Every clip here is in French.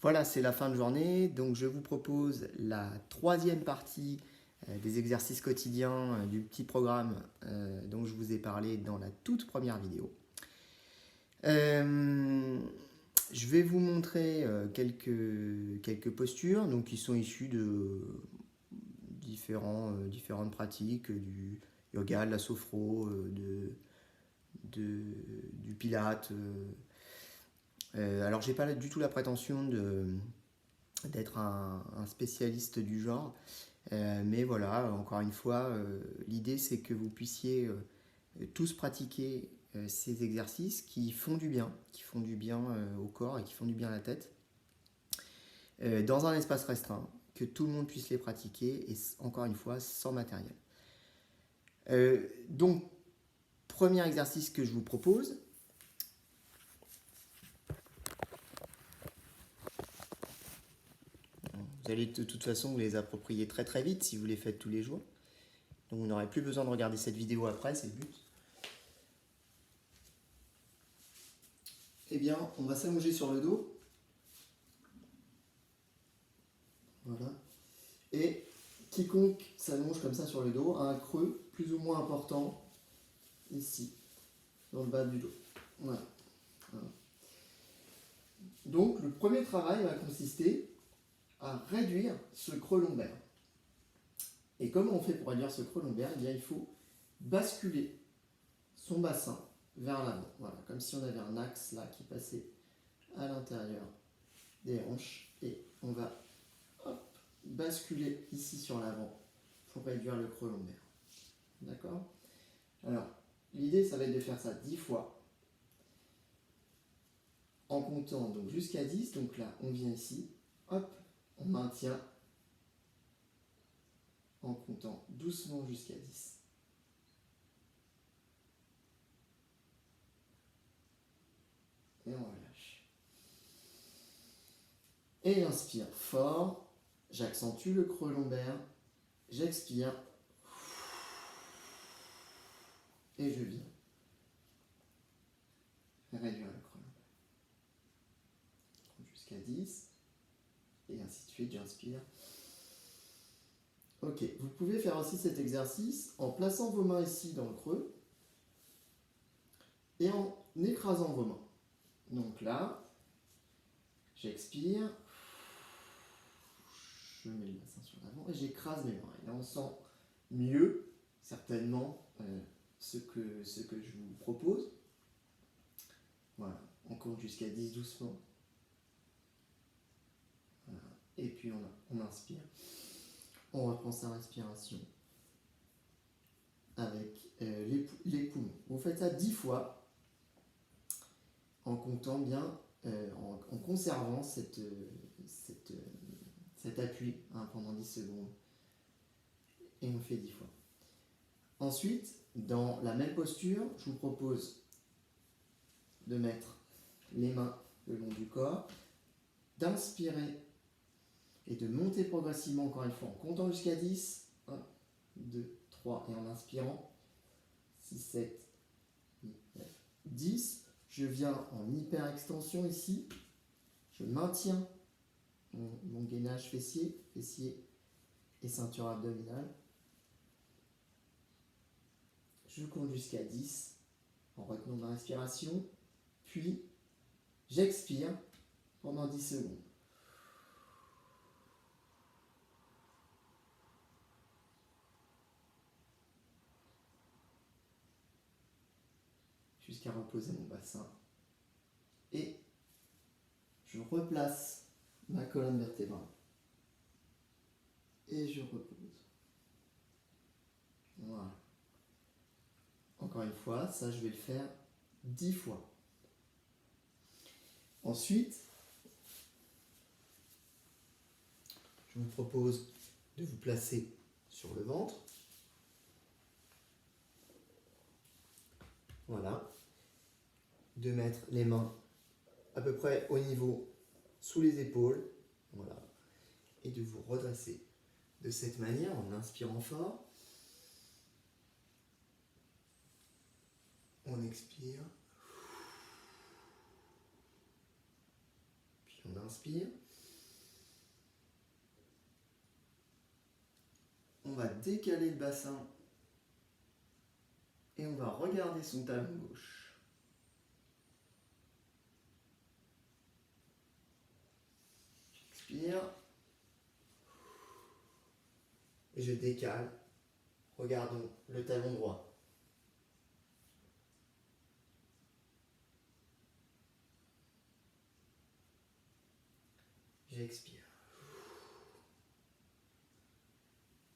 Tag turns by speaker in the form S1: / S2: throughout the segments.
S1: Voilà, c'est la fin de journée, donc je vous propose la troisième partie des exercices quotidiens du petit programme dont je vous ai parlé dans la toute première vidéo. Je vais vous montrer quelques postures donc, qui sont issues de différentes pratiques, du yoga, de la sophro, du pilate. Alors, j'ai pas du tout la prétention d'être un spécialiste du genre, mais voilà, encore une fois, l'idée c'est que vous puissiez tous pratiquer ces exercices qui font du bien au corps et qui font du bien à la tête, dans un espace restreint, que tout le monde puisse les pratiquer et encore une fois sans matériel. Donc, premier exercice que je vous propose, vous allez de toute façon vous les approprier très très vite si vous les faites tous les jours. Donc vous n'aurez plus besoin de regarder cette vidéo après, c'est le but. Eh bien, on va s'allonger sur le dos. Voilà. Et quiconque s'allonge comme ça sur le dos a un creux plus ou moins important ici, dans le bas du dos. Voilà. Voilà. Donc le premier travail va consister à réduire ce creux lombaire. Et comment on fait pour réduire ce creux lombaire? Eh bien, il faut basculer son bassin vers l'avant. Voilà, comme si on avait un axe là qui passait à l'intérieur des hanches. Et on va basculer ici sur l'avant pour réduire le creux lombaire. D'accord? Alors, l'idée, ça va être de faire ça 10 fois en comptant donc jusqu'à 10. Donc là, on vient ici, hop, on maintient en comptant doucement jusqu'à 10. Et on relâche. Et inspire fort, j'accentue le creux lombaire, j'expire, et je viens réduire le creux lombaire. Jusqu'à 10, et ainsi de suite, j'inspire. Ok, vous pouvez faire aussi cet exercice en plaçant vos mains ici dans le creux et en écrasant vos mains. Donc là, j'expire, je mets le bassin sur l'avant et j'écrase mes mains. Et là, on sent mieux, certainement, ce que je vous propose. Voilà, on compte jusqu'à 10 doucement. Voilà. Et puis on inspire. On reprend sa respiration avec les poumons. Vous faites ça 10 fois en comptant bien, en conservant cet appui pendant 10 secondes. Et on fait 10 fois. Ensuite, dans la même posture, je vous propose de mettre les mains le long du corps, d'inspirer et de monter progressivement encore une fois en comptant jusqu'à 10. 1, 2, 3 et en inspirant. 6, 7, 8, 9, 10. Je viens en hyper extension ici. Je maintiens mon gainage fessier et ceinture abdominale. Je compte jusqu'à 10 en retenant ma respiration. Puis j'expire pendant 10 secondes. Jusqu'à reposer mon bassin. Et je replace ma colonne vertébrale. Et je repose. Voilà. Encore une fois, ça je vais le faire 10 fois. Ensuite, je vous propose de vous placer sur le ventre. Voilà. De mettre les mains à peu près au niveau sous les épaules. Voilà. Et de vous redresser de cette manière en inspirant fort. On expire. Puis on inspire. décaler le bassin et on va regarder son talon gauche. J'expire. Et je décale. Regardons le talon droit. J'expire.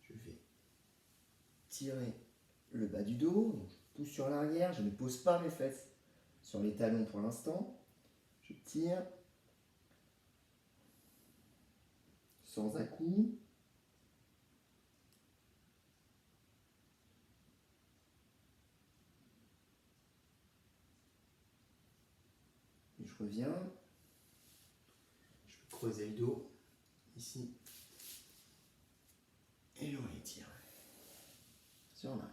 S1: Je vais tirer le bas du dos, donc je pousse sur l'arrière, je ne pose pas mes fesses sur les talons pour l'instant. Je tire sans à-coups. Et je reviens. Je peux creuser le dos ici. Et je rétire sur l'arrière.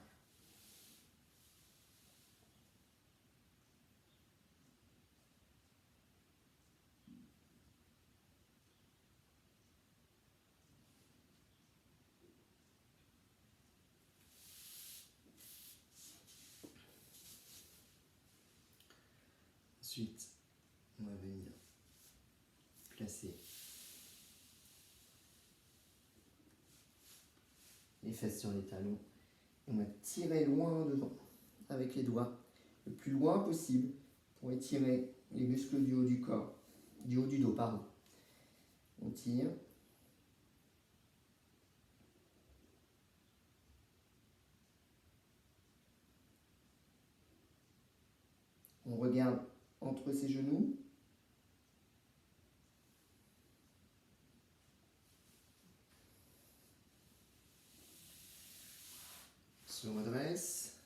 S1: Ensuite, on va venir placer les fesses sur les talons. Et on va tirer loin devant avec les doigts, le plus loin possible pour étirer les muscles du haut du corps, du haut du dos, pardon. On tire. On regarde entre ses genoux. Se redresse.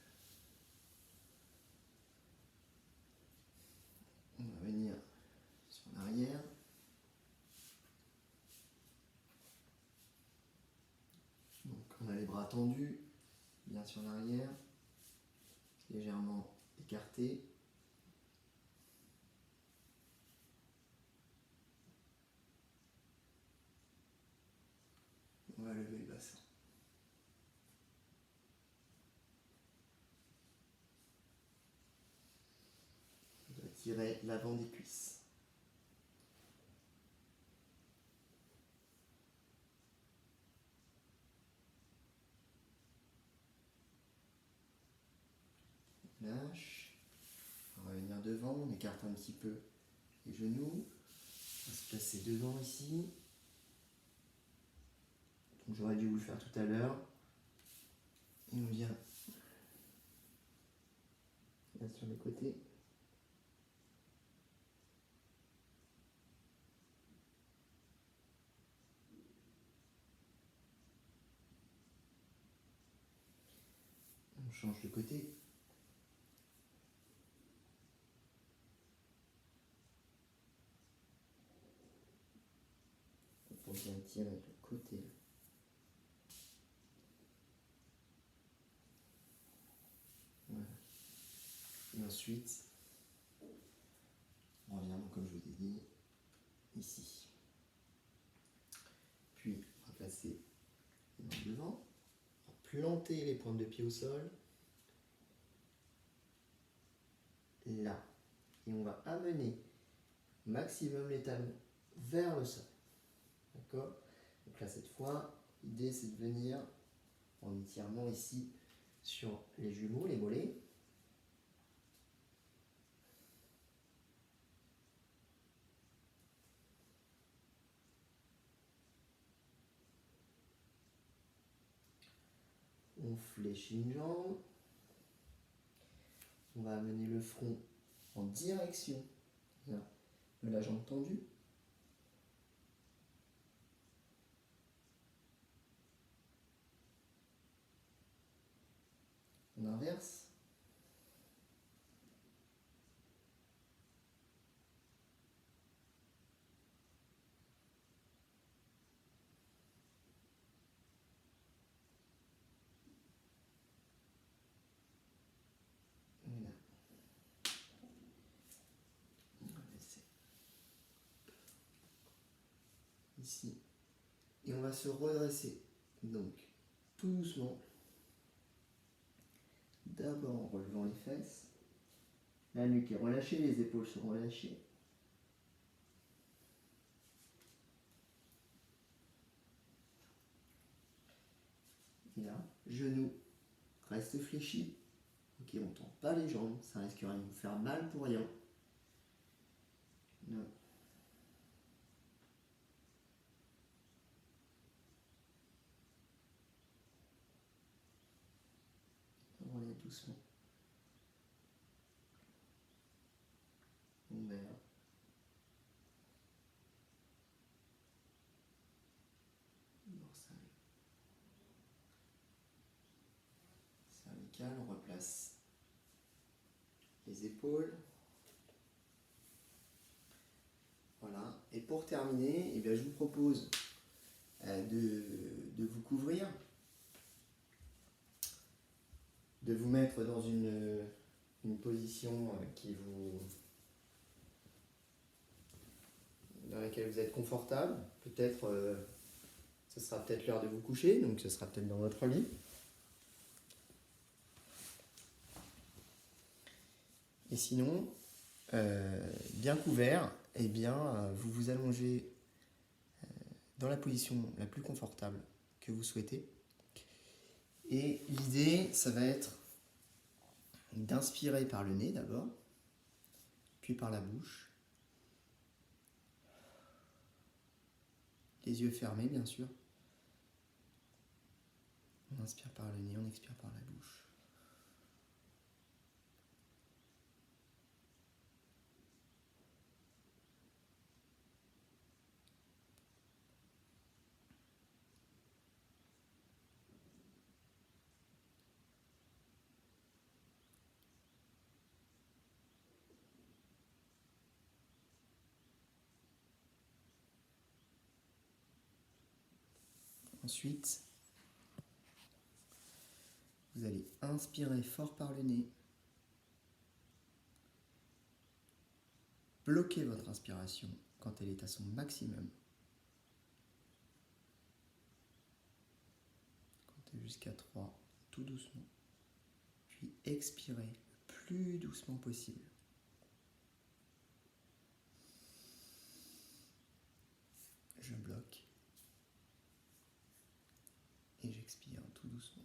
S1: On va venir sur l'arrière. Donc on a les bras tendus, bien sur l'arrière, légèrement écartés. On va lever le bassin. On va tirer l'avant des cuisses. Lâche. On va venir devant, on écarte un petit peu les genoux. On va se placer devant ici. Donc j'aurais dû vous le faire tout à l'heure. Et on vient là sur les côtés. On change de côté. On vient tirer le côté. Voilà. Et ensuite, on revient, comme je vous ai dit, ici. Puis, on va placer les mains devant. On va planter les pointes de pied au sol. Là. Et on va amener au maximum les talons vers le sol. D'accord? Donc là, cette fois, l'idée, c'est de venir en étirement ici sur les jumeaux, les mollets. On fléchit une jambe. On va amener le front en direction là, de la jambe tendue. On inverse. Voilà. On va laisser ici. Et on va se redresser. Donc, tout doucement. D'abord en relevant les fesses. La nuque est relâchée, les épaules sont relâchées. Et là, genoux reste fléchi. Ok, on ne tend pas les jambes, ça risquerait de vous faire mal pour rien. Non. On relève doucement. On ouvert. Dorsale. Cervicale, on replace les épaules. Voilà. Et pour terminer, eh bien, je vous propose de vous couvrir, de vous mettre dans une position dans laquelle vous êtes confortable. Peut-être, ce sera peut-être l'heure de vous coucher, donc ce sera peut-être dans votre lit. Et sinon, bien couvert, eh bien, vous vous allongez dans la position la plus confortable que vous souhaitez. Et l'idée, ça va être d'inspirer par le nez d'abord, puis par la bouche. Les yeux fermés, bien sûr. On inspire par le nez, on expire par la bouche. Ensuite, vous allez inspirer fort par le nez. Bloquez votre inspiration quand elle est à son maximum. Comptez jusqu'à 3, tout doucement. Puis expirez le plus doucement possible. Je bloque. Et j'expire tout doucement.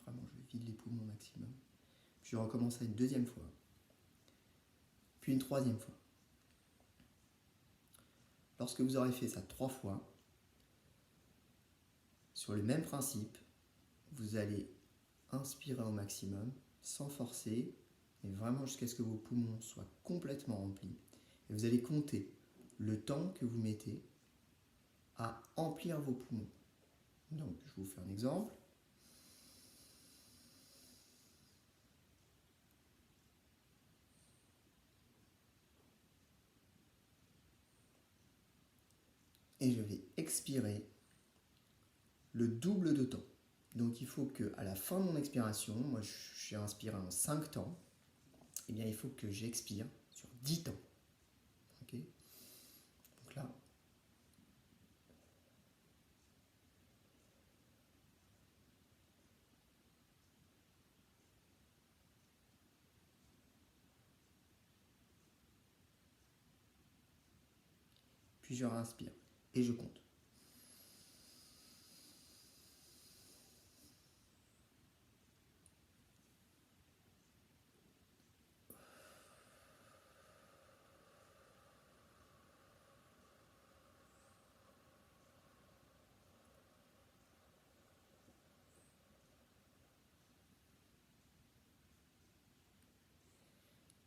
S1: Vraiment, je vide les poumons au maximum. Puis je recommence une deuxième fois. Puis une troisième fois. Lorsque vous aurez fait ça 3 fois, sur le même principe, vous allez inspirer au maximum, sans forcer, et vraiment jusqu'à ce que vos poumons soient complètement remplis. Et vous allez compter le temps que vous mettez à emplir vos poumons. Donc, je vous fais un exemple. Et je vais expirer le double de temps. Donc il faut qu'à la fin de mon expiration, moi j'ai inspiré en 5 temps, et bien il faut que j'expire sur 10 temps. Okay, donc là, puis je réinspire et je compte.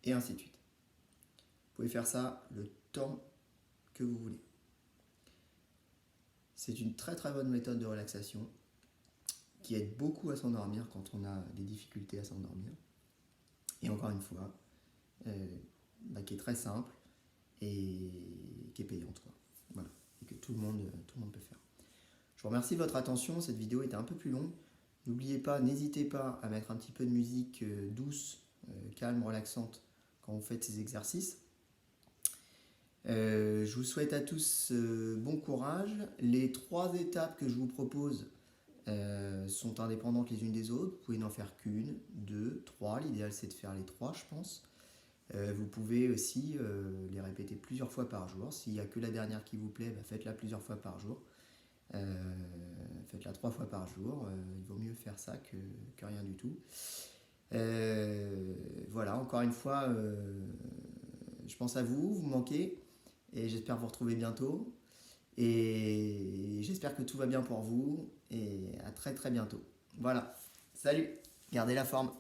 S1: Et ainsi de suite. Vous pouvez faire ça le temps que vous voulez. C'est une très très bonne méthode de relaxation qui aide beaucoup à s'endormir quand on a des difficultés à s'endormir. Et encore une fois, qui est très simple et qui est payante, quoi. Voilà. Et que tout le monde peut faire. vous remercie de votre attention. Cette vidéo était un peu plus longue. N'oubliez pas, n'hésitez pas à mettre un petit peu de musique douce, calme, relaxante quand vous faites ces exercices. Je vous souhaite à tous bon courage. Les 3 étapes que je vous propose sont indépendantes les unes des autres. Vous pouvez n'en faire qu'une, 2, 3. L'idéal c'est de faire les 3, je pense. Vous pouvez aussi les répéter plusieurs fois par jour. S'il n'y a que la dernière qui vous plaît, faites-la plusieurs fois par jour. Faites-la 3 fois par jour. Il vaut mieux faire ça que rien du tout. Voilà, encore une fois, je pense à vous, vous me manquez. Et j'espère vous retrouver bientôt. Et j'espère que tout va bien pour vous. Et à très très bientôt. Voilà. Salut. Gardez la forme.